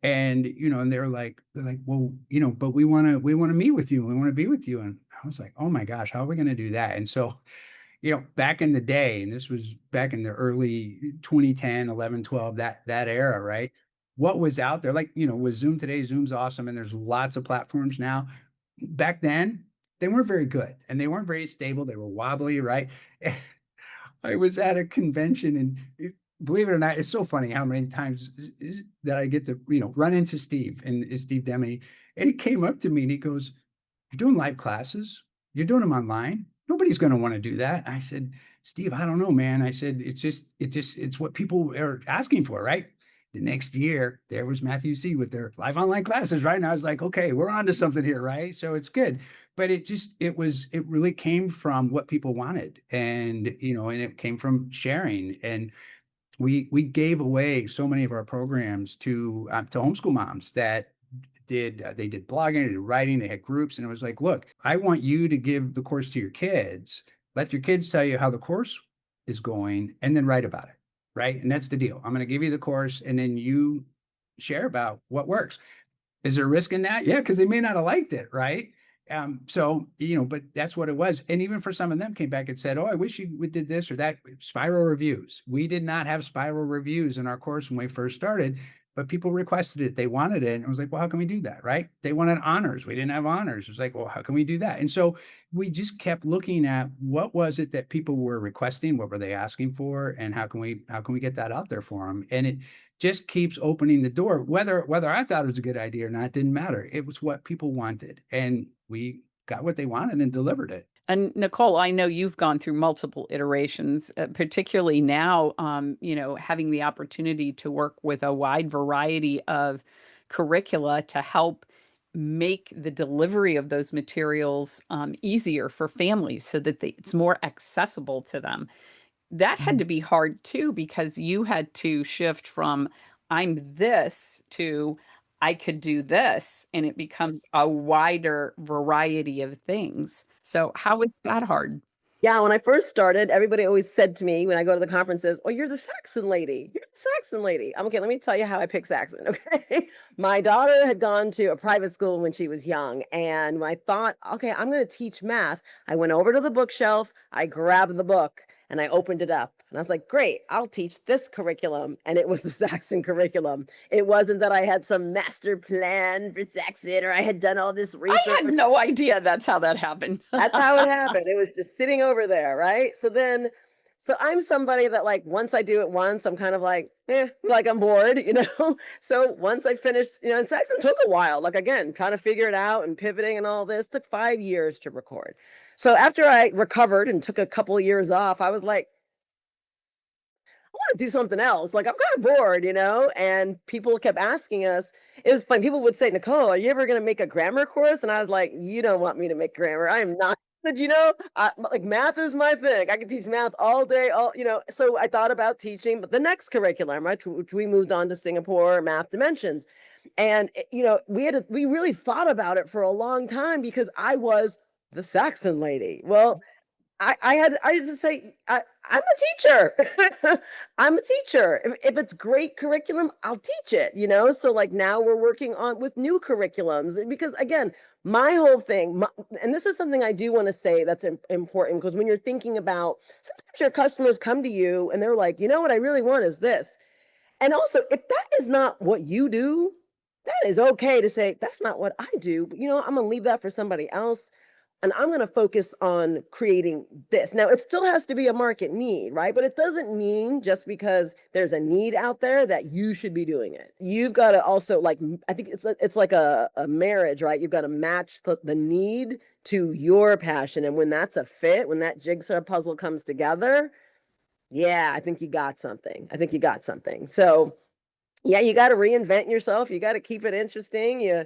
And they're like, well, but we want to meet with you. We want to be with you. And I was like, oh my gosh, how are we going to do that? And so, back in the day, and this was back in the early 2010, 11, 12, that era, right? What was out there, like, with Zoom today, Zoom's awesome, and there's lots of platforms now. Back then, they weren't very good and they weren't very stable. They were wobbly, right? I was at a convention and believe it or not, it's so funny how many times that I get to, run into Steve and Steve Demme. And he came up to me and he goes, "You're doing live classes? You're doing them online? Nobody's going to want to do that." I said, "Steve, I don't know, man." I said, it's what people are asking for, right?" The next year, there was Matthew C with their live online classes, right? And I was like, okay, we're on to something here, right? So it's good. But it really came from what people wanted. And it came from sharing. And we gave away so many of our programs to homeschool moms that they did blogging, they did writing, they had groups, and it was like, look, I want you to give the course to your kids, let your kids tell you how the course is going, and then write about it, right? And that's the deal. I'm going to give you the course, and then you share about what works. Is there a risk in that? Yeah, because they may not have liked it, right? But that's what it was. And even for some of them came back and said, "Oh, I wish we did this or that." Spiral reviews. We did not have spiral reviews in our course when we first started, but people requested it. They wanted it. And I was like, well, how can we do that? Right. They wanted honors. We didn't have honors. It was like, well, how can we do that? And so we just kept looking at what was it that people were requesting? What were they asking for? And how can we get that out there for them? And it just keeps opening the door. Whether I thought it was a good idea or not didn't matter. It was what people wanted, and we got what they wanted and delivered it. And Nicole, I know you've gone through multiple iterations, particularly now, having the opportunity to work with a wide variety of curricula to help make the delivery of those materials easier for families so that it's more accessible to them. That had to be hard too, because you had to shift from I'm this to I could do this, and it becomes a wider variety of things. So how was that hard? Yeah, when I first started, everybody always said to me when I go to the conferences, "Oh, you're the Saxon lady. You're the Saxon lady." I'm okay. Let me tell you how I pick Saxon. Okay, my daughter had gone to a private school when she was young, and when I thought, okay, I'm going to teach math, I went over to the bookshelf, I grabbed the book, and I opened it up, and I was like, "Great, I'll teach this curriculum," and it was the Saxon curriculum. It wasn't that I had some master plan for Saxon or I had done all this I research. had no idea that's how that happened. That's how it happened. It was just sitting over there, right? So I'm somebody that like once I do it once, I'm kind of like, like I'm bored, you know? So once I finished, and Saxon took a while, like again, trying to figure it out and pivoting and all this took 5 years to record. So after I recovered and took a couple of years off, I was like, I want to do something else. Like I'm kind of bored, and people kept asking us. It was fun. People would say, Nicole, are you ever going to make a grammar course? And I was like, you don't want me to make grammar. I am not. But like math is my thing. I can teach math all day, So I thought about teaching the next curriculum, right? Which we moved on to Singapore Math Dimensions. And we really thought about it for a long time because I was the Saxon lady. Well, I used to say, I'm a teacher. I'm a teacher. If it's great curriculum, I'll teach it, So like now we're working on with new curriculums because again, my whole thing, and this is something I do want to say that's important because when you're thinking about sometimes your customers come to you and they're like, what I really want is this. And also, if that is not what you do, that is okay to say, that's not what I do. But I'm going to leave that for somebody else and I'm going to focus on creating this. Now, it still has to be a market need, right? But it doesn't mean just because there's a need out there that you should be doing it. You've got to also I think it's like a marriage, right? You've got to match the need to your passion. And when that's a fit, when that jigsaw puzzle comes together, yeah, I think you got something. I think you got something. So yeah, you got to reinvent yourself. You got to keep it interesting.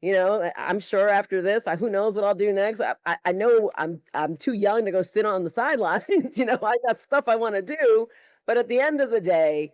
I'm sure after this, who knows what I'll do next. I know I'm too young to go sit on the sidelines. I got stuff I want to do, but at the end of the day,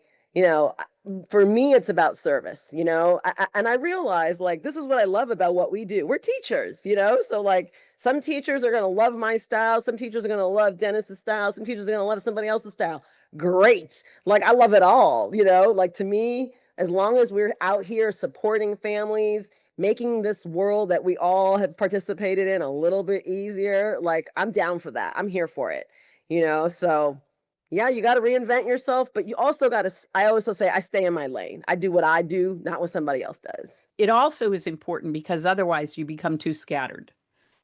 for me, it's about service. And I realize like this is what I love about what we do. We're teachers. So like some teachers are going to love my style. Some teachers are going to love Dennis's style. Some teachers are going to love somebody else's style. Great. Like I love it all. Like to me as long as we're out here supporting families, making this world that we all have participated in a little bit easier, like I'm down for that. I'm here for it, So yeah, you got to reinvent yourself, but you also got to, I always say, I stay in my lane. I do what I do, not what somebody else does. It also is important because otherwise you become too scattered.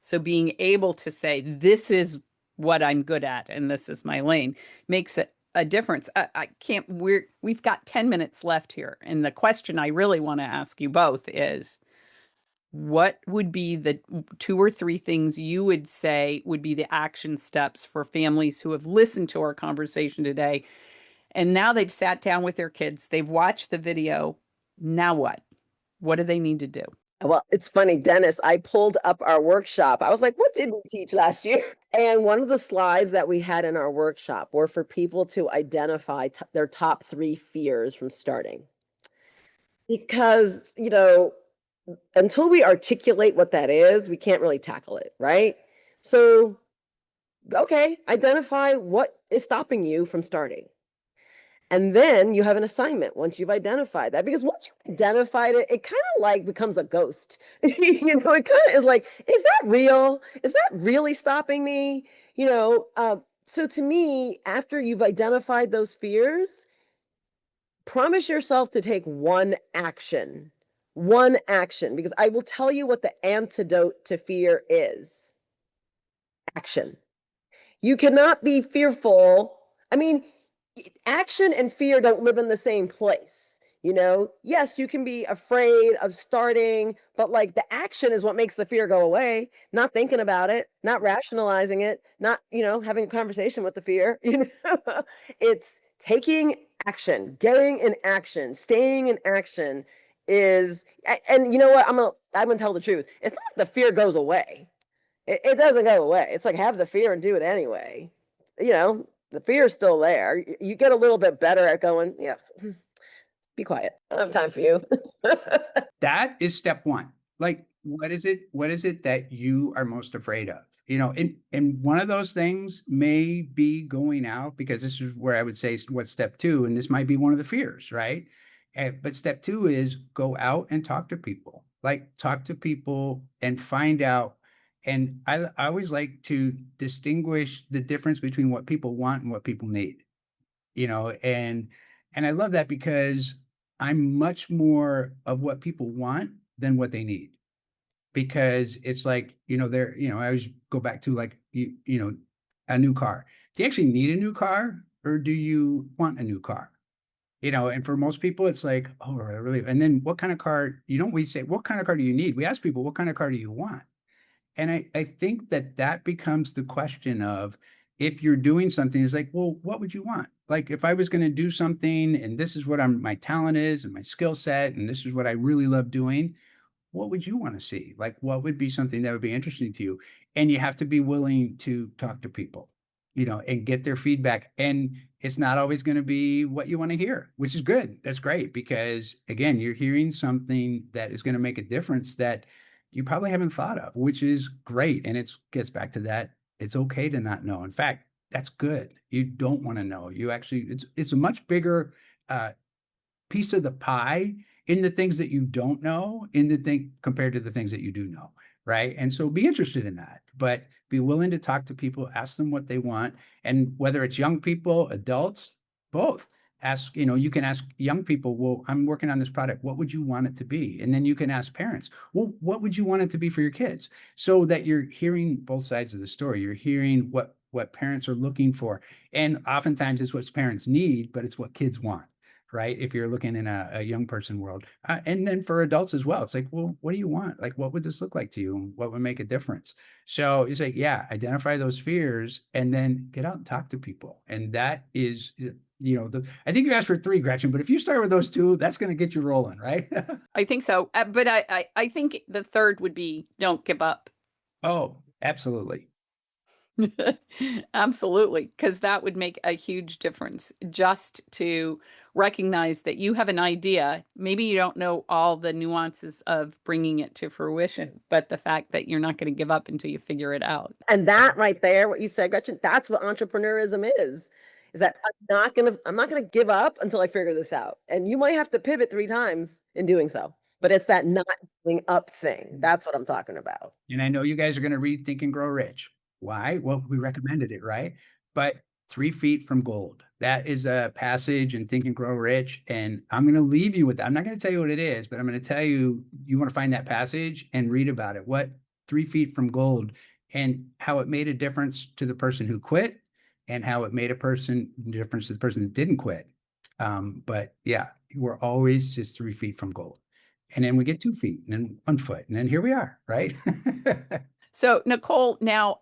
So being able to say, this is what I'm good at and this is my lane makes it a difference. I can't, we've got 10 minutes left here. And the question I really want to ask you both is, what would be the 2 or 3 things you would say would be the action steps for families who have listened to our conversation today? And now they've sat down with their kids, they've watched the video. Now what? What do they need to do? Well, it's funny, Dennis, I pulled up our workshop. I was like, what did we teach last year? And one of the slides that we had in our workshop were for people to identify their top 3 fears from starting. Because, until we articulate what that is, we can't really tackle it, right? So, okay, identify what is stopping you from starting. And then you have an assignment once you've identified that, because once you've identified it, it kind of like becomes a ghost. It kind of is like, is that real? Is that really stopping me? So to me, after you've identified those fears, promise yourself to take one action, because I will tell you what the antidote to fear is: action. You cannot be fearful. I mean, action and fear don't live in the same place. Yes, you can be afraid of starting, but like the action is what makes the fear go away. Not thinking about it, not rationalizing it, not, having a conversation with the fear. It's taking action, getting in action, staying in action and you know what? I'm gonna tell the truth. It's not like the fear goes away. It doesn't go away. It's like have the fear and do it anyway. The fear is still there. You get a little bit better at going, yeah, be quiet. I don't have time for you. That is step one. Like, what is it that you are most afraid of? And one of those things may be going out, because this is where I would say what's step two, and this might be one of the fears, right? But step two is go out and talk to people, like talk to people and find out. And I always like to distinguish the difference between what people want and what people need, and I love that, because I'm much more of what people want than what they need, because it's like, I always go back to, like, a new car. Do you actually need a new car, or do you want a new car? And for most people, it's like, oh, I really, and then what kind of car, we say, what kind of car do you need? We ask people, what kind of car do you want? And I think that becomes the question of, if you're doing something, it's like, well, what would you want? Like, if I was going to do something and this is what my talent is and my skill set, and this is what I really love doing, what would you want to see? Like, what would be something that would be interesting to you? And you have to be willing to talk to people, and get their feedback. And it's not always going to be what you want to hear, which is good. That's great, because again, you're hearing something that is going to make a difference that you probably haven't thought of, which is great. And it gets back to that. It's okay to not know. In fact, that's good. You don't want to know. You actually, it's a much bigger piece of the pie in the things that you don't know, in the thing compared to the things that you do know, right? And so be interested in that, but be willing to talk to people, ask them what they want, and whether it's young people, adults, both. Ask, you can ask young people, well, I'm working on this product. What would you want it to be? And then you can ask parents, well, what would you want it to be for your kids? So that you're hearing both sides of the story. You're hearing what parents are looking for. And oftentimes it's what parents need, but it's what kids want, right? If you're looking in a young person world. And then for adults as well, it's like, well, what do you want? Like, what would this look like to you? What would make a difference? So it's like, yeah, identify those fears and then get out and talk to people. And that is, I think you asked for three, Gretchen, but if you start with those two, that's going to get you rolling, right? I think so. But I think the third would be, don't give up. Oh, absolutely. Absolutely, because that would make a huge difference, just to recognize that you have an idea. Maybe you don't know all the nuances of bringing it to fruition, but the fact that you're not going to give up until you figure it out. And that right there, what you said, Gretchen, that's what entrepreneurism is that I'm not gonna give up until I figure this out. And you might have to pivot 3 times in doing so, but it's that not giving up thing. That's what I'm talking about. And I know you guys are going to read Think and Grow Rich. Why? Well, we recommended it, right? But 3 feet from gold. That is a passage in Think and Grow Rich. And I'm going to leave you with that. I'm not going to tell you what it is, but I'm going to tell you, you want to find that passage and read about it. What 3 feet from gold, and how it made a difference to the person who quit, and how it made a difference to the person that didn't quit. But yeah, we're always just 3 feet from gold. And then we get 2 feet, and then 1 foot, and then here we are, right? So, Nicole, now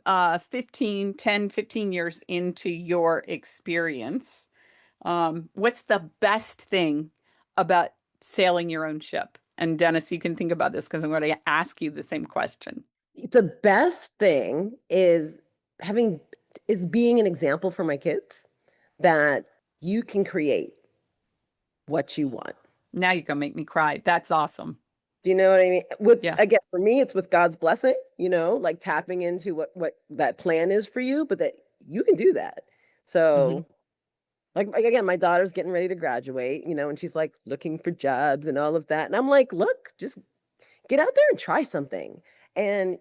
15 years into your experience, what's the best thing about sailing your own ship? And Dennis, you can think about this, because I'm going to ask you the same question. The best thing is being an example for my kids that you can create what you want. Now you're going to make me cry. That's awesome. Do you know what I mean? Yeah. Again, for me, it's with God's blessing, like tapping into what that plan is for you, but that you can do that. So like again, my daughter's getting ready to graduate, and she's like looking for jobs and all of that. And I'm like, look, just get out there and try something. And,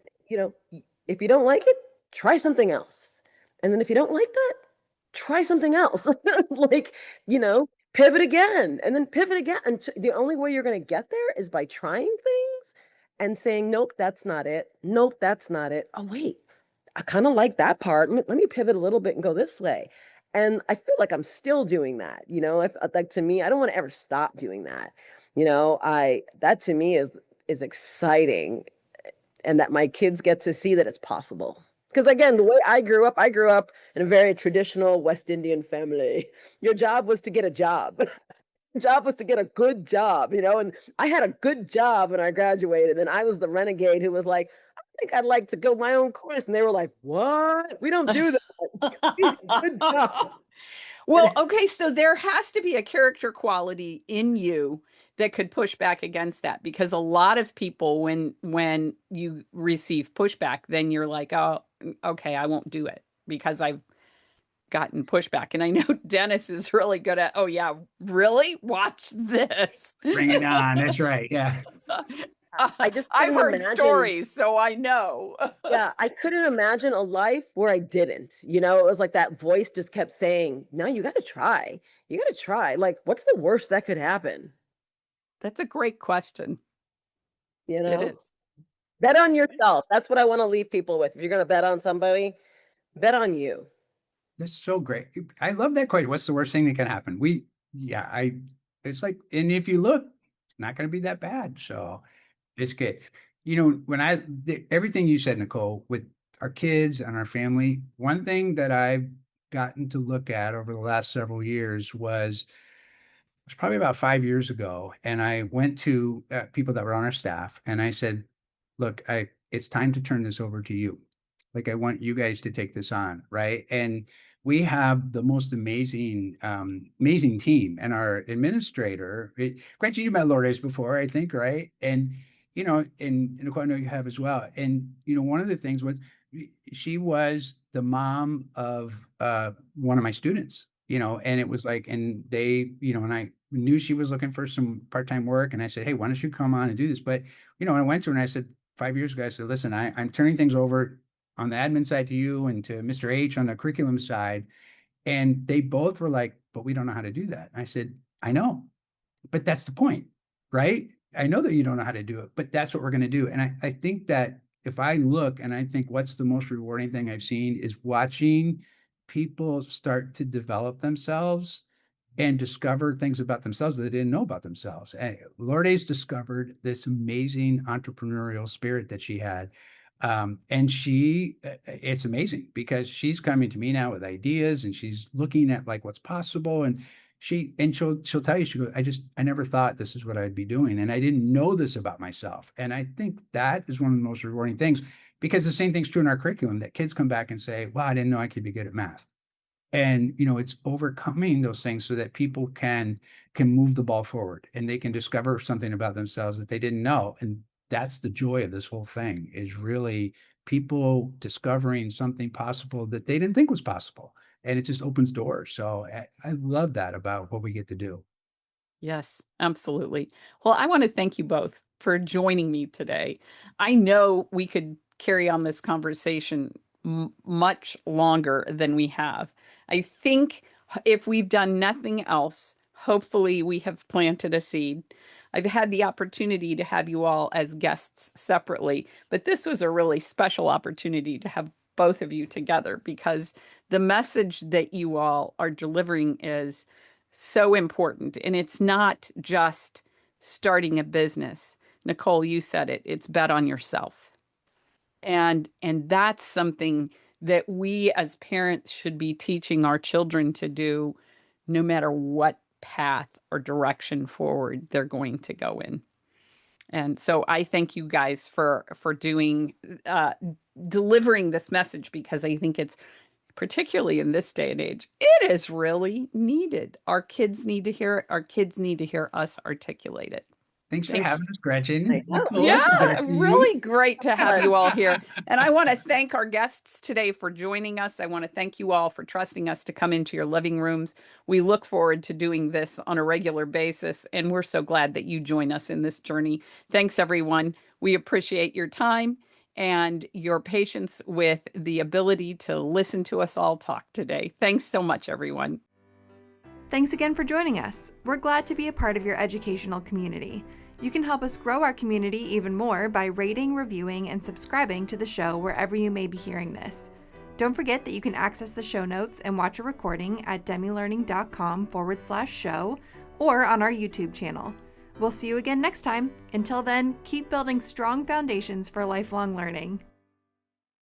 if you don't like it, try something else. And then if you don't like that, try something else. Like, pivot again and then pivot again. And the only way you're going to get there is by trying things and saying, nope, that's not it. Nope, that's not it. Oh, wait, I kind of like that part. Let me pivot a little bit and go this way. And I feel like I'm still doing that. Like, to me, I don't want to ever stop doing that. That to me is exciting, and that my kids get to see that it's possible. Because again, the way I grew up in a very traditional West Indian family. Your job was to get a job. Your job was to get a good job, and I had a good job when I graduated, and I was the renegade who was like, I think I'd like to go my own course. And they were like, what? We don't do that. We need good jobs. Well, okay, so there has to be a character quality in you that could push back against that, because a lot of people, when you receive pushback, then you're like, oh, okay, I won't do it because I've gotten pushback. And I know Dennis is really good at, oh yeah, really? Watch this. Bring it on. That's right. Yeah. I just I've couldn't heard imagine. stories, so I know. Yeah, I couldn't imagine a life where I didn't. You know, it was like that voice just kept saying, "No, you got to try. You got to try." Like, what's the worst that could happen? That's a great question. You It know, is. bet on yourself. That's what I want to leave people with. If you're going to bet on somebody, bet on you. That's so great. I love that question. What's the worst thing that can happen? It's like, and if you look, it's not going to be that bad. So it's good. When everything you said, Nicole, with our kids and our family, one thing that I've gotten to look at over the last several years was probably about 5 years ago. And I went to people that were on our staff and I said, look, it's time to turn this over to you. Like, I want you guys to take this on. Right. And we have the most amazing team, and our administrator, granted, you met Lourdes before, I think, right? And, and Nicole, I know you have as well. And, one of the things was she was the mom of one of my students, and it was like, and they, and I knew she was looking for some part-time work. And I said, hey, why don't you come on and do this? But, I went to her and I said, 5 years ago, I said, listen, I'm turning things over on the admin side to you and to Mr. H on the curriculum side. And they both were like, but we don't know how to do that. And I said, I know, but that's the point, right? I know that you don't know how to do it, but that's what we're going to do. And I think that if I look and I think what's the most rewarding thing I've seen is watching people start to develop themselves and discover things about themselves that they didn't know about themselves. And Lourdes discovered this amazing entrepreneurial spirit that she had. And it's amazing because she's coming to me now with ideas and she's looking at like what's possible. And she'll tell you, she goes, I never thought this is what I'd be doing. And I didn't know this about myself. And I think that is one of the most rewarding things, because the same thing's true in our curriculum, that kids come back and say, wow, I didn't know I could be good at math. And, it's overcoming those things so that people can move the ball forward and they can discover something about themselves that they didn't know. And that's the joy of this whole thing, is really people discovering something possible that they didn't think was possible. And it just opens doors. So I love that about what we get to do. Yes, absolutely. Well, I want to thank you both for joining me today. I know we could carry on this conversation much longer than we have. I think if we've done nothing else, hopefully we have planted a seed. I've had the opportunity to have you all as guests separately, but this was a really special opportunity to have both of you together, because the message that you all are delivering is so important. And it's not just starting a business. Nicole, you said it, it's bet on yourself. And that's something that we as parents should be teaching our children to do, no matter what path or direction forward they're going to go in. And so I thank you guys for doing delivering this message, because I think it's, particularly in this day and age, it is really needed. Our kids need to hear it. Our kids need to hear us articulate it. Thanks for having us, Gretchen. I know. Nicole, Yeah, really great to have you all here. And I want to thank our guests today for joining us. I want to thank you all for trusting us to come into your living rooms. We look forward to doing this on a regular basis, and we're so glad that you join us in this journey. Thanks, everyone. We appreciate your time and your patience with the ability to listen to us all talk today. Thanks so much, everyone. Thanks again for joining us. We're glad to be a part of your educational community. You can help us grow our community even more by rating, reviewing, and subscribing to the show wherever you may be hearing this. Don't forget that you can access the show notes and watch a recording at demmelearning.com/show or on our YouTube channel. We'll see you again next time. Until then, keep building strong foundations for lifelong learning.